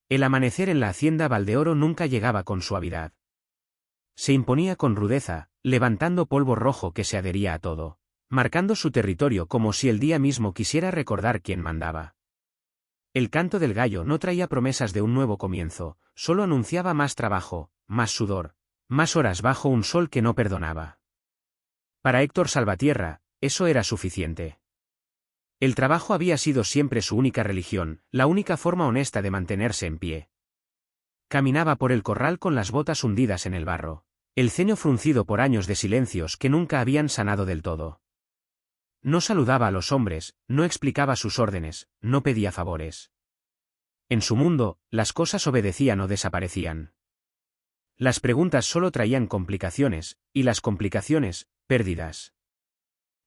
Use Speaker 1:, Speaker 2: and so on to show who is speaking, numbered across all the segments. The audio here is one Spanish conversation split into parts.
Speaker 1: El amanecer en la hacienda Valdeoro nunca llegaba con suavidad. Se imponía con rudeza, levantando polvo rojo que se adhería a todo, marcando su territorio como si el día mismo quisiera recordar quién mandaba. El canto del gallo no traía promesas de un nuevo comienzo, solo anunciaba más trabajo, más sudor, más horas bajo un sol que no perdonaba. Para Héctor Salvatierra, eso era suficiente. El trabajo había sido siempre su única religión, la única forma honesta de mantenerse en pie. Caminaba por el corral con las botas hundidas en el barro, el ceño fruncido por años de silencios que nunca habían sanado del todo. No saludaba a los hombres, no explicaba sus órdenes, no pedía favores. En su mundo, las cosas obedecían o desaparecían. Las preguntas solo traían complicaciones, y las complicaciones, pérdidas.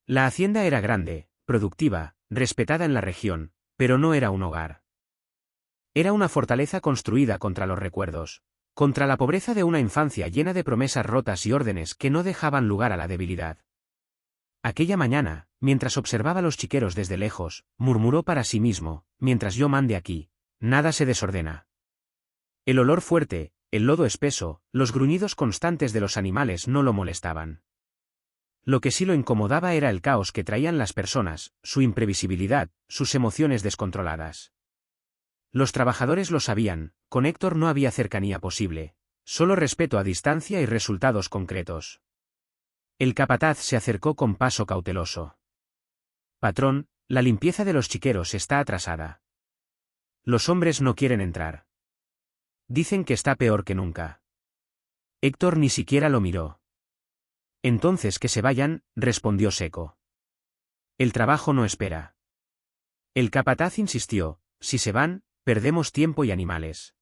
Speaker 1: La hacienda era grande, productiva, respetada en la región, pero no era un hogar. Era una fortaleza construida contra los recuerdos, contra la pobreza de una infancia llena de promesas rotas y órdenes que no dejaban lugar a la debilidad. Aquella mañana, mientras observaba los chiqueros desde lejos, murmuró para sí mismo: mientras yo mande aquí, nada se desordena. El olor fuerte, el lodo espeso, los gruñidos constantes de los animales no lo molestaban. Lo que sí lo incomodaba era el caos que traían las personas, su imprevisibilidad, sus emociones descontroladas. Los trabajadores lo sabían, con Héctor no había cercanía posible, solo respeto a distancia y resultados concretos. El capataz se acercó con paso cauteloso. Patrón, la limpieza de los chiqueros está atrasada. Los hombres no quieren entrar. Dicen que está peor que nunca. Héctor ni siquiera lo miró. Entonces que se vayan, respondió seco. El trabajo no espera. El capataz insistió: si se van, perdemos tiempo y animales.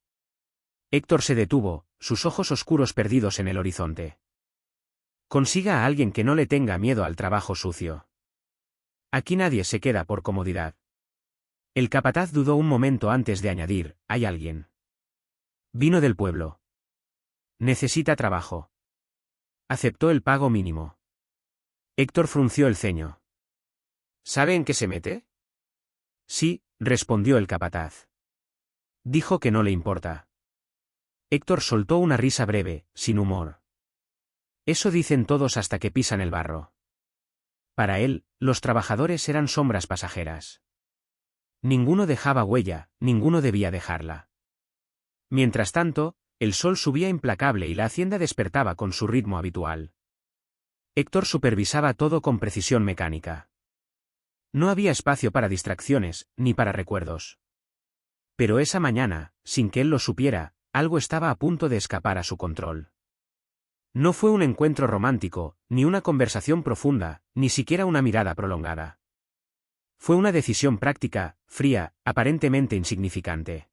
Speaker 1: Héctor se detuvo, sus ojos oscuros perdidos en el horizonte. Consiga a alguien que no le tenga miedo al trabajo sucio. Aquí nadie se queda por comodidad. El capataz dudó un momento antes de añadir: hay alguien. Vino del pueblo. Necesita trabajo. Aceptó el pago mínimo. Héctor frunció el ceño. ¿Sabe en qué se mete? Sí, respondió el capataz. Dijo que no le importa. Héctor soltó una risa breve, sin humor. Eso dicen todos hasta que pisan el barro. Para él, los trabajadores eran sombras pasajeras. Ninguno dejaba huella, ninguno debía dejarla. Mientras tanto, el sol subía implacable y la hacienda despertaba con su ritmo habitual. Héctor supervisaba todo con precisión mecánica. No había espacio para distracciones, ni para recuerdos. Pero esa mañana, sin que él lo supiera, algo estaba a punto de escapar a su control. No fue un encuentro romántico, ni una conversación profunda, ni siquiera una mirada prolongada. Fue una decisión práctica, fría, aparentemente insignificante.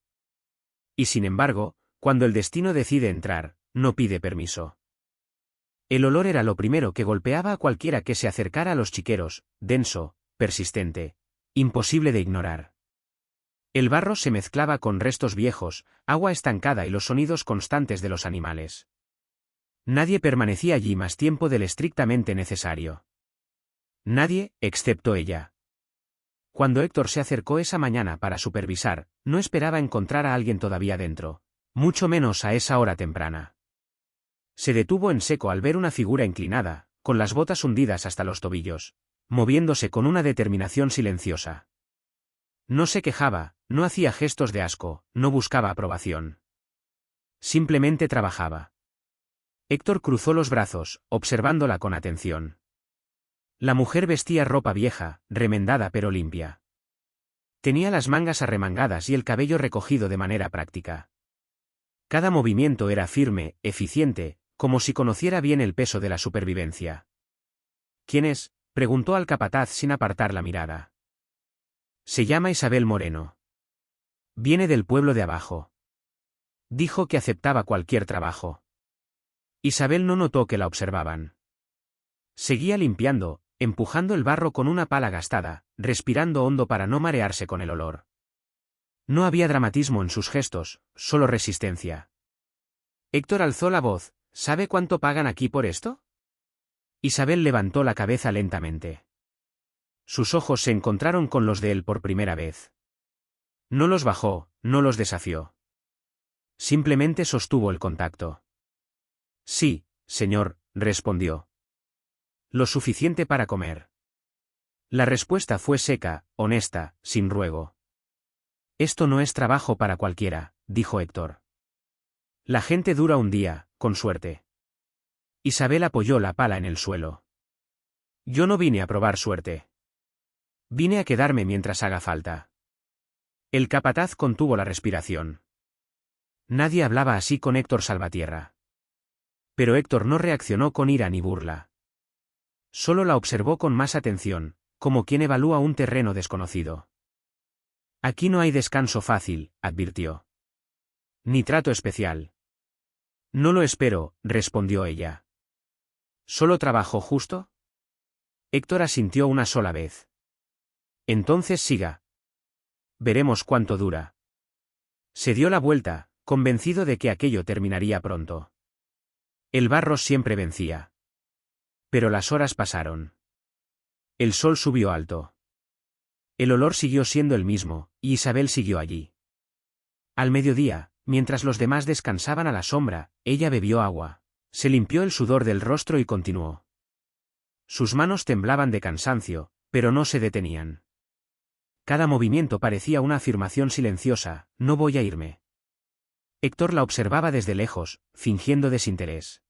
Speaker 1: Y sin embargo, cuando el destino decide entrar, no pide permiso. El olor era lo primero que golpeaba a cualquiera que se acercara a los chiqueros, denso, persistente, imposible de ignorar. El barro se mezclaba con restos viejos, agua estancada y los sonidos constantes de los animales. Nadie permanecía allí más tiempo del estrictamente necesario. Nadie, excepto ella. Cuando Héctor se acercó esa mañana para supervisar, no esperaba encontrar a alguien todavía dentro, mucho menos a esa hora temprana. Se detuvo en seco al ver una figura inclinada, con las botas hundidas hasta los tobillos, moviéndose con una determinación silenciosa. No se quejaba, no hacía gestos de asco, no buscaba aprobación. Simplemente trabajaba. Héctor cruzó los brazos, observándola con atención. La mujer vestía ropa vieja, remendada pero limpia. Tenía las mangas arremangadas y el cabello recogido de manera práctica. Cada movimiento era firme, eficiente, como si conociera bien el peso de la supervivencia. ¿Quién es?, preguntó al capataz sin apartar la mirada. Se llama Isabel Moreno. Viene del pueblo de abajo. Dijo que aceptaba cualquier trabajo. Isabel no notó que la observaban. Seguía limpiando, empujando el barro con una pala gastada, respirando hondo para no marearse con el olor. No había dramatismo en sus gestos, solo resistencia. Héctor alzó la voz: ¿sabe cuánto pagan aquí por esto? Isabel levantó la cabeza lentamente. Sus ojos se encontraron con los de él por primera vez. No los bajó, no los desafió. Simplemente sostuvo el contacto. Sí, señor, respondió. Lo suficiente para comer. La respuesta fue seca, honesta, sin ruego. Esto no es trabajo para cualquiera, dijo Héctor. La gente dura un día, con suerte. Isabel apoyó la pala en el suelo. Yo no vine a probar suerte. Vine a quedarme mientras haga falta. El capataz contuvo la respiración. Nadie hablaba así con Héctor Salvatierra. Pero Héctor no reaccionó con ira ni burla. Solo la observó con más atención, como quien evalúa un terreno desconocido. Aquí no hay descanso fácil, advirtió. Ni trato especial. No lo espero, respondió ella. ¿Solo trabajo justo? Héctor asintió una sola vez. Entonces siga. Veremos cuánto dura. Se dio la vuelta, convencido de que aquello terminaría pronto. El barro siempre vencía. Pero las horas pasaron. El sol subió alto. El olor siguió siendo el mismo, y Isabel siguió allí. Al mediodía, mientras los demás descansaban a la sombra, ella bebió agua, se limpió el sudor del rostro y continuó. Sus manos temblaban de cansancio, pero no se detenían. Cada movimiento parecía una afirmación silenciosa: no voy a irme. Héctor la observaba desde lejos, fingiendo desinterés.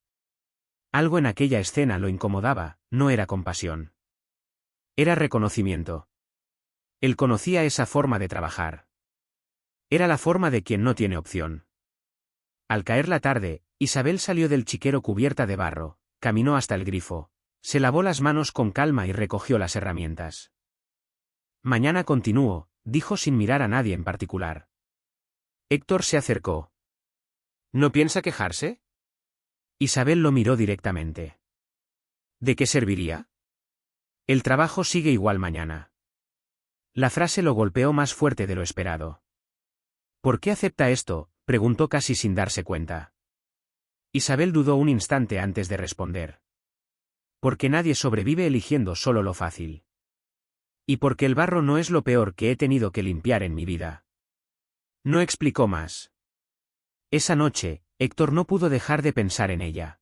Speaker 1: Algo en aquella escena lo incomodaba, no era compasión. Era reconocimiento. Él conocía esa forma de trabajar. Era la forma de quien no tiene opción. Al caer la tarde, Isabel salió del chiquero cubierta de barro, caminó hasta el grifo, se lavó las manos con calma y recogió las herramientas. Mañana continúo, dijo sin mirar a nadie en particular. Héctor se acercó. ¿No piensa quejarse? Isabel lo miró directamente. ¿De qué serviría? El trabajo sigue igual mañana. La frase lo golpeó más fuerte de lo esperado. ¿Por qué acepta esto?, preguntó casi sin darse cuenta. Isabel dudó un instante antes de responder. Porque nadie sobrevive eligiendo solo lo fácil. Y porque el barro no es lo peor que he tenido que limpiar en mi vida. No explicó más. Esa noche, Héctor no pudo dejar de pensar en ella.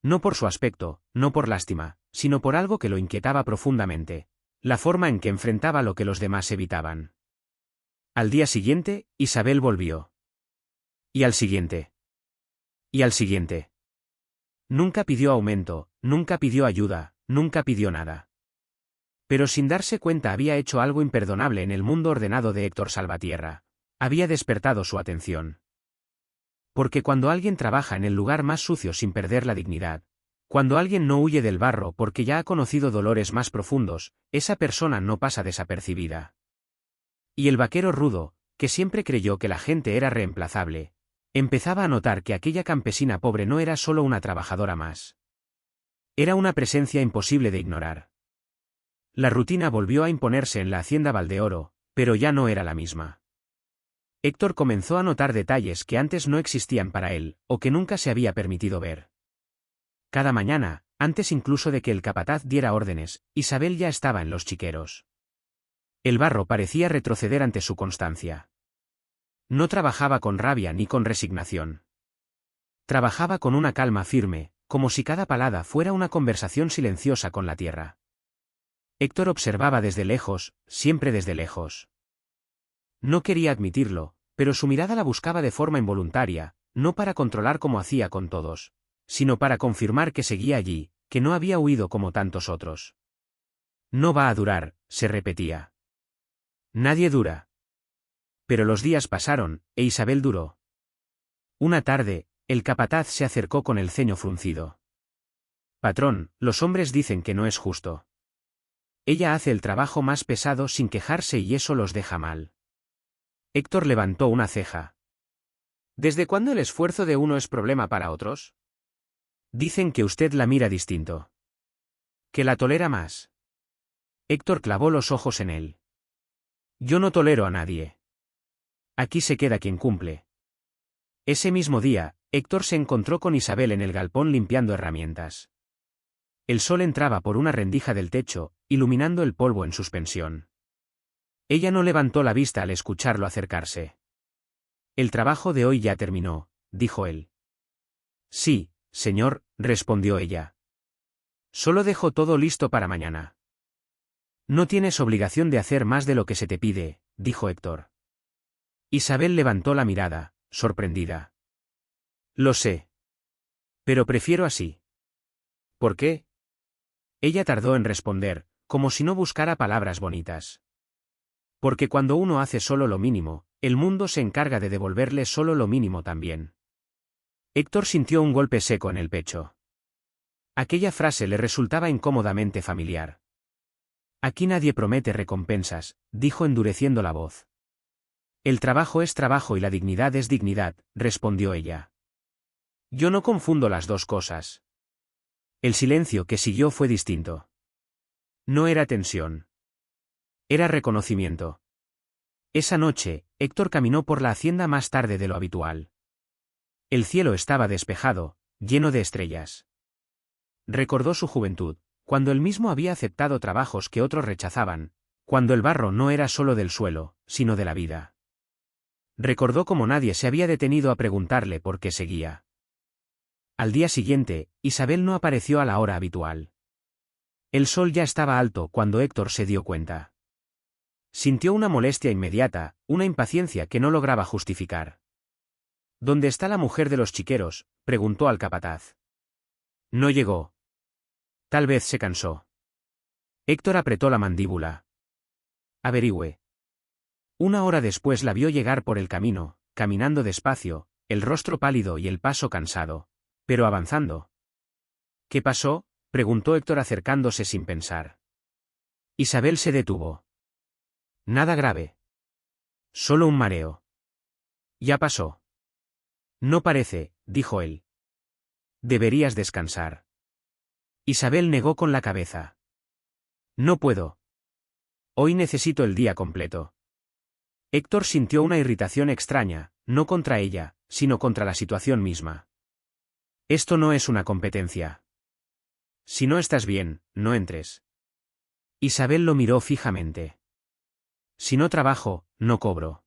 Speaker 1: No por su aspecto, no por lástima, sino por algo que lo inquietaba profundamente: la forma en que enfrentaba lo que los demás evitaban. Al día siguiente, Isabel volvió. Y al siguiente. Y al siguiente. Nunca pidió aumento, nunca pidió ayuda, nunca pidió nada. Pero sin darse cuenta había hecho algo imperdonable en el mundo ordenado de Héctor Salvatierra. Había despertado su atención. Porque cuando alguien trabaja en el lugar más sucio sin perder la dignidad, cuando alguien no huye del barro porque ya ha conocido dolores más profundos, esa persona no pasa desapercibida. Y el vaquero rudo, que siempre creyó que la gente era reemplazable, empezaba a notar que aquella campesina pobre no era solo una trabajadora más. Era una presencia imposible de ignorar. La rutina volvió a imponerse en la hacienda Valdeoro, pero ya no era la misma. Héctor comenzó a notar detalles que antes no existían para él, o que nunca se había permitido ver. Cada mañana, antes incluso de que el capataz diera órdenes, Isabel ya estaba en los chiqueros. El barro parecía retroceder ante su constancia. No trabajaba con rabia ni con resignación. Trabajaba con una calma firme, como si cada palada fuera una conversación silenciosa con la tierra. Héctor observaba desde lejos, siempre desde lejos. No quería admitirlo, pero su mirada la buscaba de forma involuntaria, no para controlar como hacía con todos, sino para confirmar que seguía allí, que no había huido como tantos otros. No va a durar, se repetía. Nadie dura. Pero los días pasaron, e Isabel duró. Una tarde, el capataz se acercó con el ceño fruncido. Patrón, los hombres dicen que no es justo. Ella hace el trabajo más pesado sin quejarse y eso los deja mal. Héctor levantó una ceja. ¿Desde cuándo el esfuerzo de uno es problema para otros? Dicen que usted la mira distinto. Que la tolera más. Héctor clavó los ojos en él. Yo no tolero a nadie. Aquí se queda quien cumple. Ese mismo día, Héctor se encontró con Isabel en el galpón limpiando herramientas. El sol entraba por una rendija del techo, iluminando el polvo en suspensión. Ella no levantó la vista al escucharlo acercarse. El trabajo de hoy ya terminó, dijo él. Sí, señor, respondió ella. Solo dejo todo listo para mañana. No tienes obligación de hacer más de lo que se te pide, dijo Héctor. Isabel levantó la mirada, sorprendida. Lo sé. Pero prefiero así. ¿Por qué? Ella tardó en responder, como si no buscara palabras bonitas. Porque cuando uno hace solo lo mínimo, el mundo se encarga de devolverle solo lo mínimo también. Héctor sintió un golpe seco en el pecho. Aquella frase le resultaba incómodamente familiar. Aquí nadie promete recompensas, dijo endureciendo la voz. El trabajo es trabajo y la dignidad es dignidad, respondió ella. Yo no confundo las dos cosas. El silencio que siguió fue distinto. No era tensión. Era reconocimiento. Esa noche, Héctor caminó por la hacienda más tarde de lo habitual. El cielo estaba despejado, lleno de estrellas. Recordó su juventud, cuando él mismo había aceptado trabajos que otros rechazaban, cuando el barro no era solo del suelo, sino de la vida. Recordó cómo nadie se había detenido a preguntarle por qué seguía. Al día siguiente, Isabel no apareció a la hora habitual. El sol ya estaba alto cuando Héctor se dio cuenta. Sintió una molestia inmediata, una impaciencia que no lograba justificar. ¿Dónde está la mujer de los chiqueros?, preguntó al capataz. No llegó. Tal vez se cansó. Héctor apretó la mandíbula. Averigüe. Una hora después la vio llegar por el camino, caminando despacio, el rostro pálido y el paso cansado, pero avanzando. ¿Qué pasó?, preguntó Héctor acercándose sin pensar. Isabel se detuvo. Nada grave. Solo un mareo. Ya pasó. No parece, dijo él. Deberías descansar. Isabel negó con la cabeza. No puedo. Hoy necesito el día completo. Héctor sintió una irritación extraña, no contra ella, sino contra la situación misma. Esto no es una competencia. Si no estás bien, no entres. Isabel lo miró fijamente. Si no trabajo, no cobro.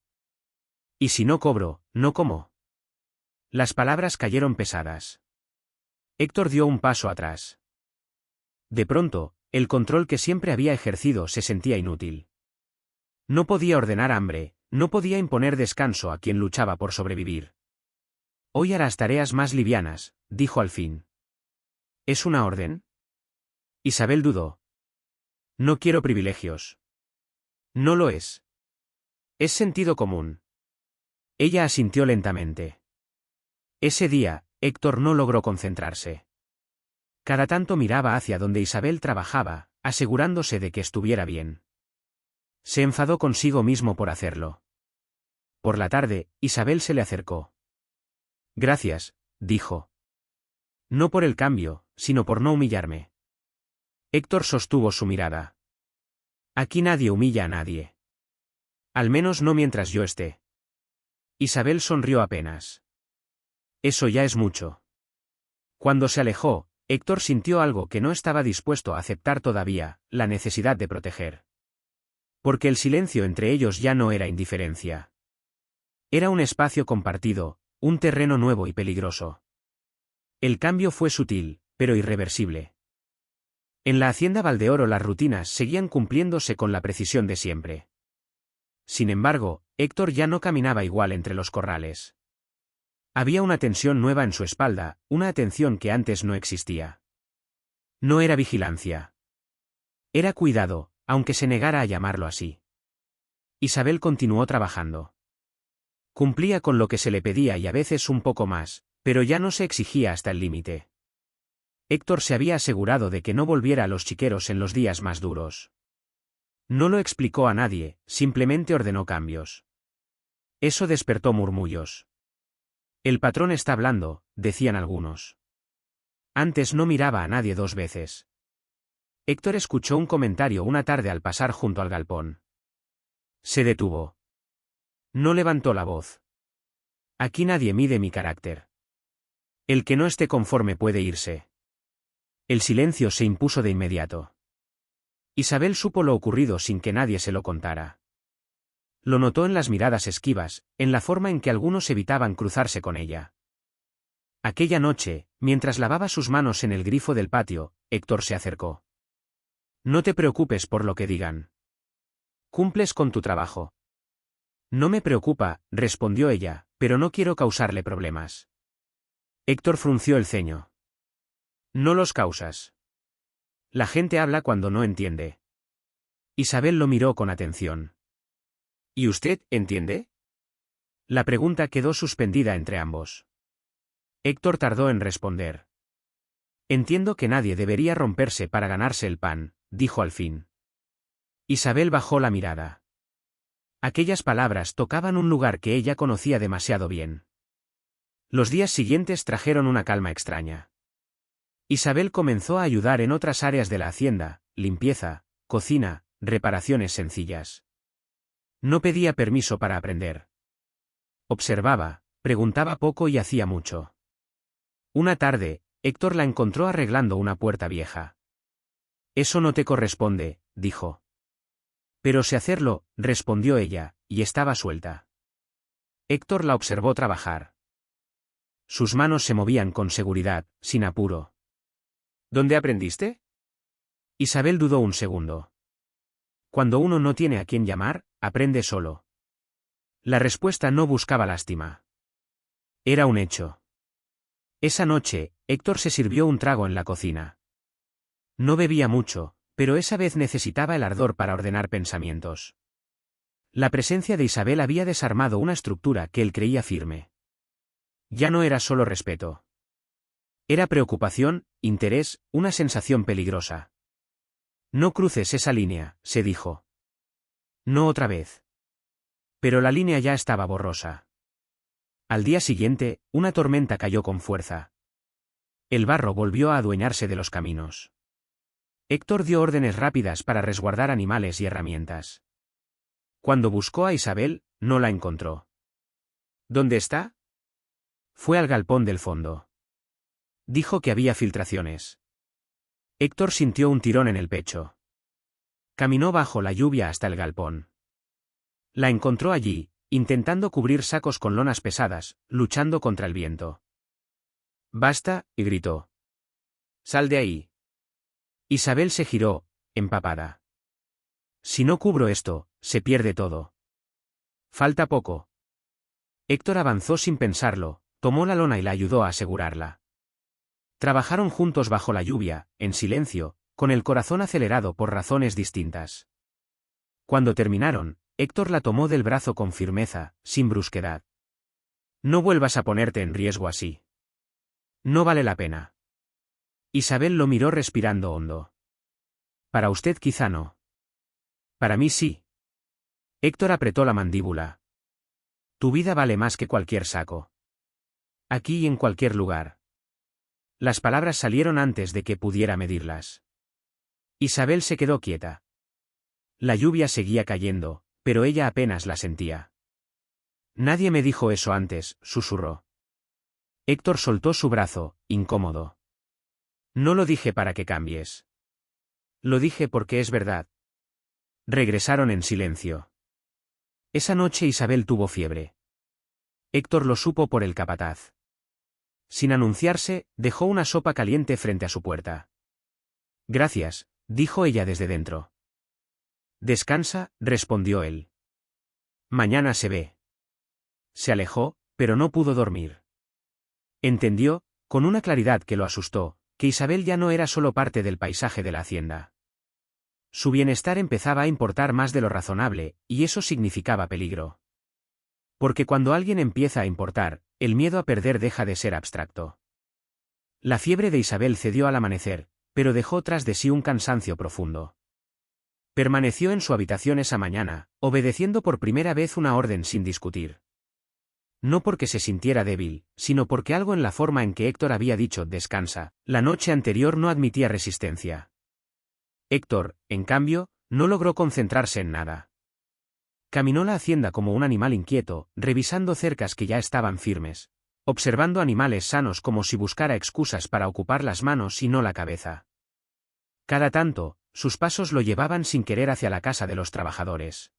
Speaker 1: Y si no cobro, no como. Las palabras cayeron pesadas. Héctor dio un paso atrás. De pronto, el control que siempre había ejercido se sentía inútil. No podía ordenar hambre, no podía imponer descanso a quien luchaba por sobrevivir. Hoy harás tareas más livianas, dijo al fin. ¿Es una orden? Isabel dudó. No quiero privilegios. No lo es. Es sentido común. Ella asintió lentamente. Ese día, Héctor no logró concentrarse. Cada tanto miraba hacia donde Isabel trabajaba, asegurándose de que estuviera bien. Se enfadó consigo mismo por hacerlo. Por la tarde, Isabel se le acercó. Gracias, dijo. No por el cambio, sino por no humillarme. Héctor sostuvo su mirada. Aquí nadie humilla a nadie. Al menos no mientras yo esté. Isabel sonrió apenas. Eso ya es mucho. Cuando se alejó, Héctor sintió algo que no estaba dispuesto a aceptar todavía, la necesidad de proteger. Porque el silencio entre ellos ya no era indiferencia. Era un espacio compartido, un terreno nuevo y peligroso. El cambio fue sutil, pero irreversible. En la hacienda Valdeoro las rutinas seguían cumpliéndose con la precisión de siempre. Sin embargo, Héctor ya no caminaba igual entre los corrales. Había una tensión nueva en su espalda, una atención que antes no existía. No era vigilancia. Era cuidado, aunque se negara a llamarlo así. Isabel continuó trabajando. Cumplía con lo que se le pedía y a veces un poco más, pero ya no se exigía hasta el límite. Héctor se había asegurado de que no volviera a los chiqueros en los días más duros. No lo explicó a nadie, simplemente ordenó cambios. Eso despertó murmullos. El patrón está hablando, decían algunos. Antes no miraba a nadie dos veces. Héctor escuchó un comentario una tarde al pasar junto al galpón. Se detuvo. No levantó la voz. Aquí nadie mide mi carácter. El que no esté conforme puede irse. El silencio se impuso de inmediato. Isabel supo lo ocurrido sin que nadie se lo contara. Lo notó en las miradas esquivas, en la forma en que algunos evitaban cruzarse con ella. Aquella noche, mientras lavaba sus manos en el grifo del patio, Héctor se acercó. No te preocupes por lo que digan. Cumples con tu trabajo. No me preocupa, respondió ella, pero no quiero causarle problemas. Héctor frunció el ceño. No los causas. La gente habla cuando no entiende. Isabel lo miró con atención. ¿Y usted entiende? La pregunta quedó suspendida entre ambos. Héctor tardó en responder. Entiendo que nadie debería romperse para ganarse el pan, dijo al fin. Isabel bajó la mirada. Aquellas palabras tocaban un lugar que ella conocía demasiado bien. Los días siguientes trajeron una calma extraña. Isabel comenzó a ayudar en otras áreas de la hacienda, limpieza, cocina, reparaciones sencillas. No pedía permiso para aprender. Observaba, preguntaba poco y hacía mucho. Una tarde, Héctor la encontró arreglando una puerta vieja. Eso no te corresponde, dijo. Pero sé hacerlo, respondió ella, y estaba suelta. Héctor la observó trabajar. Sus manos se movían con seguridad, sin apuro. ¿Dónde aprendiste? Isabel dudó un segundo. Cuando uno no tiene a quién llamar, aprende solo. La respuesta no buscaba lástima. Era un hecho. Esa noche, Héctor se sirvió un trago en la cocina. No bebía mucho, pero esa vez necesitaba el ardor para ordenar pensamientos. La presencia de Isabel había desarmado una estructura que él creía firme. Ya no era solo respeto. Era preocupación, interés, una sensación peligrosa. No cruces esa línea, se dijo. No otra vez. Pero la línea ya estaba borrosa. Al día siguiente, una tormenta cayó con fuerza. El barro volvió a adueñarse de los caminos. Héctor dio órdenes rápidas para resguardar animales y herramientas. Cuando buscó a Isabel, no la encontró. ¿Dónde está? Fue al galpón del fondo. Dijo que había filtraciones. Héctor sintió un tirón en el pecho. Caminó bajo la lluvia hasta el galpón. La encontró allí, intentando cubrir sacos con lonas pesadas, luchando contra el viento. «Basta», y gritó. «Sal de ahí». Isabel se giró, empapada. «Si no cubro esto, se pierde todo. Falta poco». Héctor avanzó sin pensarlo, tomó la lona y la ayudó a asegurarla. Trabajaron juntos bajo la lluvia, en silencio, con el corazón acelerado por razones distintas. Cuando terminaron, Héctor la tomó del brazo con firmeza, sin brusquedad. «No vuelvas a ponerte en riesgo así. No vale la pena». Isabel lo miró respirando hondo. «Para usted quizá no. Para mí sí». Héctor apretó la mandíbula. «Tu vida vale más que cualquier saco. Aquí y en cualquier lugar». Las palabras salieron antes de que pudiera medirlas. Isabel se quedó quieta. La lluvia seguía cayendo, pero ella apenas la sentía. «Nadie me dijo eso antes», susurró. Héctor soltó su brazo, incómodo. «No lo dije para que cambies. Lo dije porque es verdad». Regresaron en silencio. Esa noche Isabel tuvo fiebre. Héctor lo supo por el capataz. Sin anunciarse, dejó una sopa caliente frente a su puerta. «Gracias», dijo ella desde dentro. «Descansa», respondió él. «Mañana se ve». Se alejó, pero no pudo dormir. Entendió, con una claridad que lo asustó, que Isabel ya no era solo parte del paisaje de la hacienda. Su bienestar empezaba a importar más de lo razonable, y eso significaba peligro. Porque cuando alguien empieza a importar, el miedo a perder deja de ser abstracto. La fiebre de Isabel cedió al amanecer, pero dejó tras de sí un cansancio profundo. Permaneció en su habitación esa mañana, obedeciendo por primera vez una orden sin discutir. No porque se sintiera débil, sino porque algo en la forma en que Héctor había dicho «descansa», la noche anterior no admitía resistencia. Héctor, en cambio, no logró concentrarse en nada. Caminó la hacienda como un animal inquieto, revisando cercas que ya estaban firmes, observando animales sanos como si buscara excusas para ocupar las manos y no la cabeza. Cada tanto, sus pasos lo llevaban sin querer hacia la casa de los trabajadores.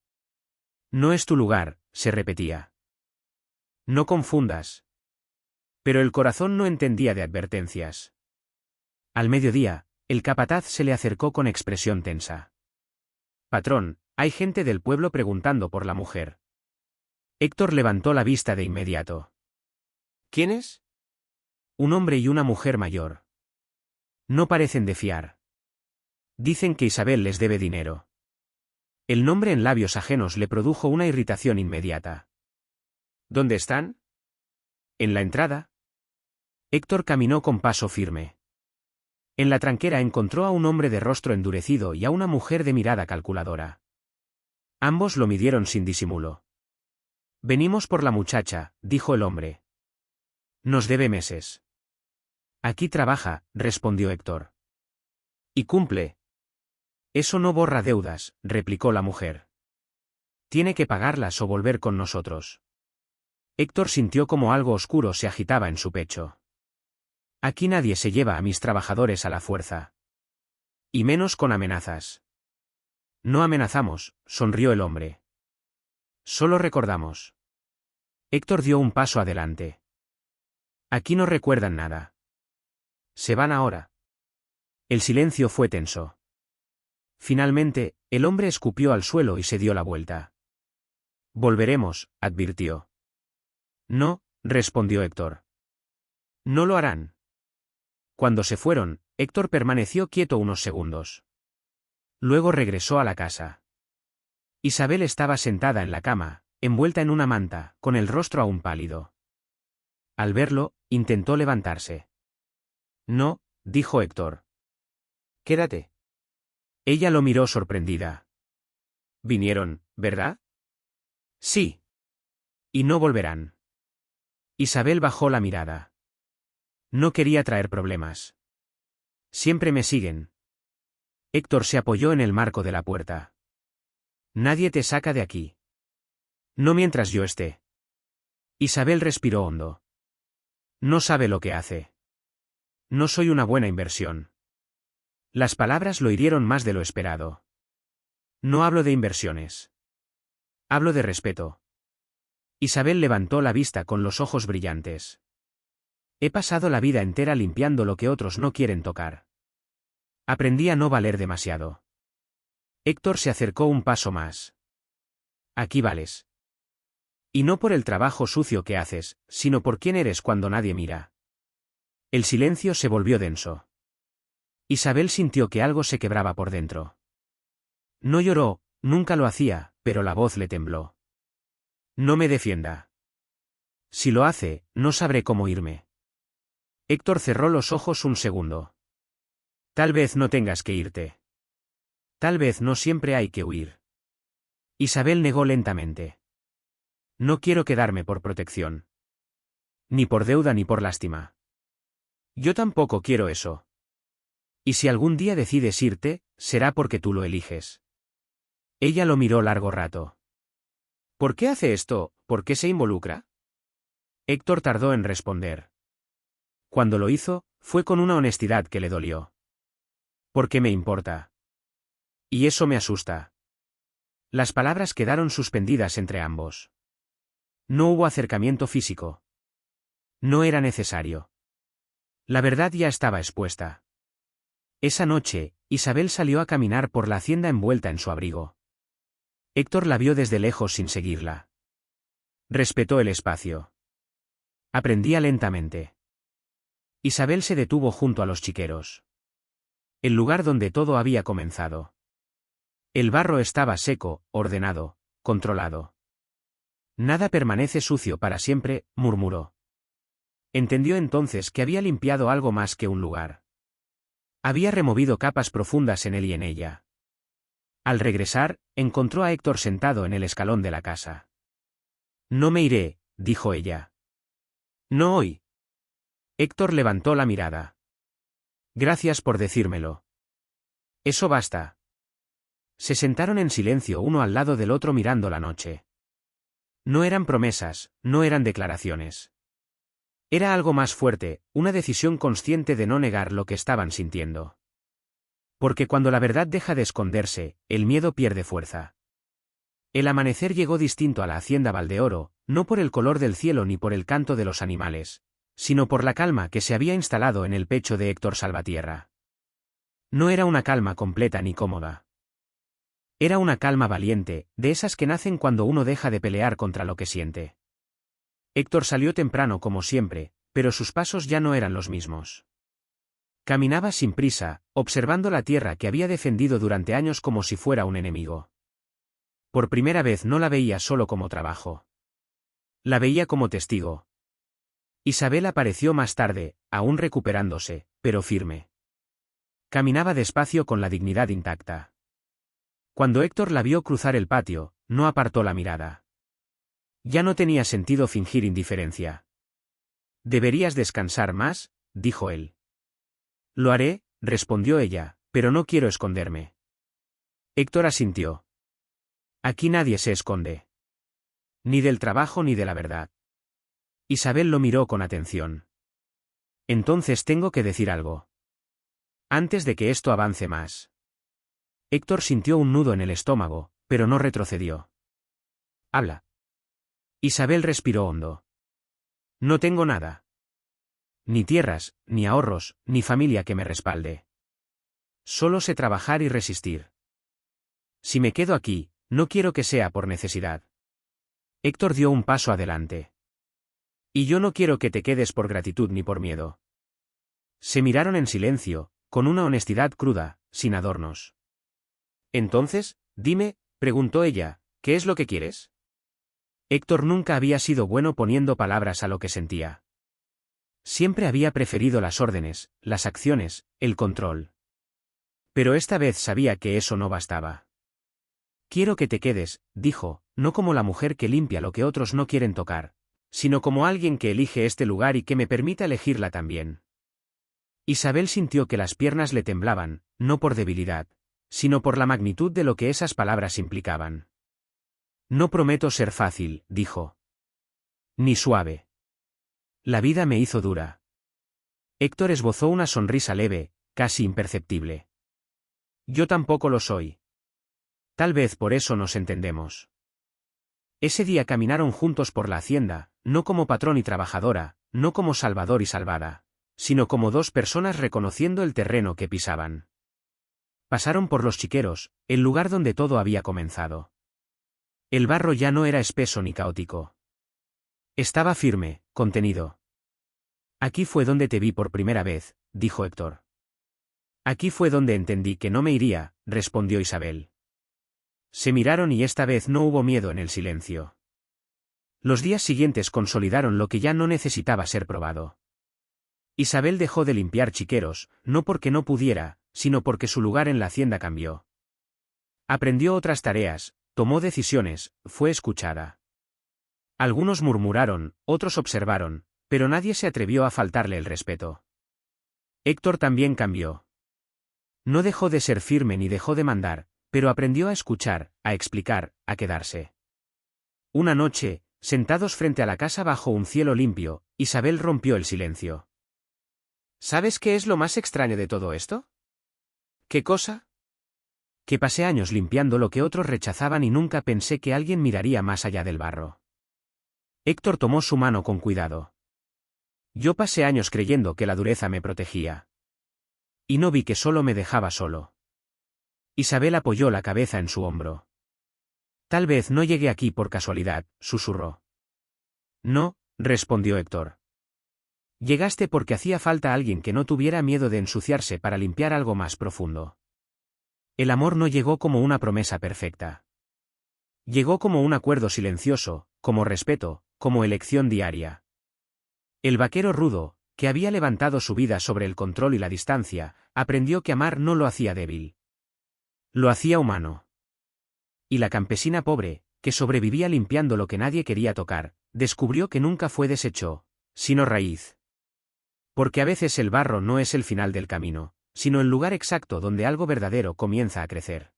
Speaker 1: No es tu lugar, se repetía. No confundas. Pero el corazón no entendía de advertencias. Al mediodía, el capataz se le acercó con expresión tensa. Patrón, hay gente del pueblo preguntando por la mujer. Héctor levantó la vista de inmediato. ¿Quiénes? Un hombre y una mujer mayor. No parecen de fiar. Dicen que Isabel les debe dinero. El nombre en labios ajenos le produjo una irritación inmediata. ¿Dónde están? En la entrada. Héctor caminó con paso firme. En la tranquera encontró a un hombre de rostro endurecido y a una mujer de mirada calculadora. Ambos lo midieron sin disimulo. Venimos por la muchacha, dijo el hombre. Nos debe meses. Aquí trabaja, respondió Héctor. Y cumple. Eso no borra deudas, replicó la mujer. Tiene que pagarlas o volver con nosotros. Héctor sintió como algo oscuro se agitaba en su pecho. Aquí nadie se lleva a mis trabajadores a la fuerza. Y menos con amenazas. No amenazamos, sonrió el hombre. Solo recordamos. Héctor dio un paso adelante. Aquí no recuerdan nada. Se van ahora. El silencio fue tenso. Finalmente, el hombre escupió al suelo y se dio la vuelta. Volveremos, advirtió. No, respondió Héctor. No lo harán. Cuando se fueron, Héctor permaneció quieto unos segundos. Luego regresó a la casa. Isabel estaba sentada en la cama, envuelta en una manta, con el rostro aún pálido. Al verlo, intentó levantarse. No, dijo Héctor. Quédate. Ella lo miró sorprendida. Vinieron, ¿verdad? Sí. Y no volverán. Isabel bajó la mirada. No quería traer problemas. Siempre me siguen. Héctor se apoyó en el marco de la puerta. Nadie te saca de aquí. No mientras yo esté. Isabel respiró hondo. No sabe lo que hace. No soy una buena inversión. Las palabras lo hirieron más de lo esperado. No hablo de inversiones. Hablo de respeto. Isabel levantó la vista con los ojos brillantes. He pasado la vida entera limpiando lo que otros no quieren tocar. Aprendí a no valer demasiado. Héctor se acercó un paso más. Aquí vales. Y no por el trabajo sucio que haces, sino por quién eres cuando nadie mira. El silencio se volvió denso. Isabel sintió que algo se quebraba por dentro. No lloró, nunca lo hacía, pero la voz le tembló. No me defienda. Si lo hace, no sabré cómo irme. Héctor cerró los ojos un segundo. Tal vez no tengas que irte. Tal vez no siempre hay que huir. Isabel negó lentamente. No quiero quedarme por protección. Ni por deuda ni por lástima. Yo tampoco quiero eso. Y si algún día decides irte, será porque tú lo eliges. Ella lo miró largo rato. ¿Por qué hace esto? ¿Por qué se involucra? Héctor tardó en responder. Cuando lo hizo, fue con una honestidad que le dolió. ¿Por qué me importa? Y eso me asusta. Las palabras quedaron suspendidas entre ambos. No hubo acercamiento físico. No era necesario. La verdad ya estaba expuesta. Esa noche, Isabel salió a caminar por la hacienda envuelta en su abrigo. Héctor la vio desde lejos sin seguirla. Respetó el espacio. Aprendía lentamente. Isabel se detuvo junto a los chiqueros. El lugar donde todo había comenzado. El barro estaba seco, ordenado, controlado. Nada permanece sucio para siempre, murmuró. Entendió entonces que había limpiado algo más que un lugar. Había removido capas profundas en él y en ella. Al regresar, encontró a Héctor sentado en el escalón de la casa. No me iré, dijo ella. No hoy. Héctor levantó la mirada. Gracias por decírmelo. Eso basta. Se sentaron en silencio uno al lado del otro mirando la noche. No eran promesas, no eran declaraciones. Era algo más fuerte, una decisión consciente de no negar lo que estaban sintiendo. Porque cuando la verdad deja de esconderse, el miedo pierde fuerza. El amanecer llegó distinto a la hacienda Valdeoro, no por el color del cielo ni por el canto de los animales, sino por la calma que se había instalado en el pecho de Héctor Salvatierra. No era una calma completa ni cómoda. Era una calma valiente, de esas que nacen cuando uno deja de pelear contra lo que siente. Héctor salió temprano como siempre, pero sus pasos ya no eran los mismos. Caminaba sin prisa, observando la tierra que había defendido durante años como si fuera un enemigo. Por primera vez no la veía solo como trabajo. La veía como testigo. Isabel apareció más tarde, aún recuperándose, pero firme. Caminaba despacio con la dignidad intacta. Cuando Héctor la vio cruzar el patio, no apartó la mirada. Ya no tenía sentido fingir indiferencia. «Deberías descansar más», dijo él. «Lo haré», respondió ella, «pero no quiero esconderme». Héctor asintió. «Aquí nadie se esconde. Ni del trabajo ni de la verdad». Isabel lo miró con atención. «Entonces tengo que decir algo. Antes de que esto avance más». Héctor sintió un nudo en el estómago, pero no retrocedió. «Habla». Isabel respiró hondo. «No tengo nada. Ni tierras, ni ahorros, ni familia que me respalde. Solo sé trabajar y resistir. Si me quedo aquí, no quiero que sea por necesidad». Héctor dio un paso adelante. «Y yo no quiero que te quedes por gratitud ni por miedo». Se miraron en silencio, con una honestidad cruda, sin adornos. «Entonces, dime», preguntó ella, «¿qué es lo que quieres?». Héctor nunca había sido bueno poniendo palabras a lo que sentía. Siempre había preferido las órdenes, las acciones, el control. Pero esta vez sabía que eso no bastaba. «Quiero que te quedes», dijo, «no como la mujer que limpia lo que otros no quieren tocar, sino como alguien que elige este lugar y que me permita elegirla también». Isabel sintió que las piernas le temblaban, no por debilidad, sino por la magnitud de lo que esas palabras implicaban. «No prometo ser fácil», dijo. «Ni suave. La vida me hizo dura». Héctor esbozó una sonrisa leve, casi imperceptible. «Yo tampoco lo soy. Tal vez por eso nos entendemos». Ese día caminaron juntos por la hacienda, no como patrón y trabajadora, no como salvador y salvada, sino como dos personas reconociendo el terreno que pisaban. Pasaron por los chiqueros, el lugar donde todo había comenzado. El barro ya no era espeso ni caótico. Estaba firme, contenido. «Aquí fue donde te vi por primera vez», dijo Héctor. «Aquí fue donde entendí que no me iría», respondió Isabel. Se miraron y esta vez no hubo miedo en el silencio. Los días siguientes consolidaron lo que ya no necesitaba ser probado. Isabel dejó de limpiar chiqueros, no porque no pudiera, sino porque su lugar en la hacienda cambió. Aprendió otras tareas, tomó decisiones, fue escuchada. Algunos murmuraron, otros observaron, pero nadie se atrevió a faltarle el respeto. Héctor también cambió. No dejó de ser firme ni dejó de mandar, pero aprendió a escuchar, a explicar, a quedarse. Una noche, sentados frente a la casa bajo un cielo limpio, Isabel rompió el silencio. «¿Sabes qué es lo más extraño de todo esto?». «¿Qué cosa?». «Que pasé años limpiando lo que otros rechazaban y nunca pensé que alguien miraría más allá del barro». Héctor tomó su mano con cuidado. «Yo pasé años creyendo que la dureza me protegía. Y no vi que solo me dejaba solo». Isabel apoyó la cabeza en su hombro. «Tal vez no llegué aquí por casualidad», susurró. «No», respondió Héctor. «Llegaste porque hacía falta alguien que no tuviera miedo de ensuciarse para limpiar algo más profundo». El amor no llegó como una promesa perfecta. Llegó como un acuerdo silencioso, como respeto, como elección diaria. El vaquero rudo, que había levantado su vida sobre el control y la distancia, aprendió que amar no lo hacía débil. Lo hacía humano. Y la campesina pobre, que sobrevivía limpiando lo que nadie quería tocar, descubrió que nunca fue desecho, sino raíz. Porque a veces el barro no es el final del camino, sino el lugar exacto donde algo verdadero comienza a crecer.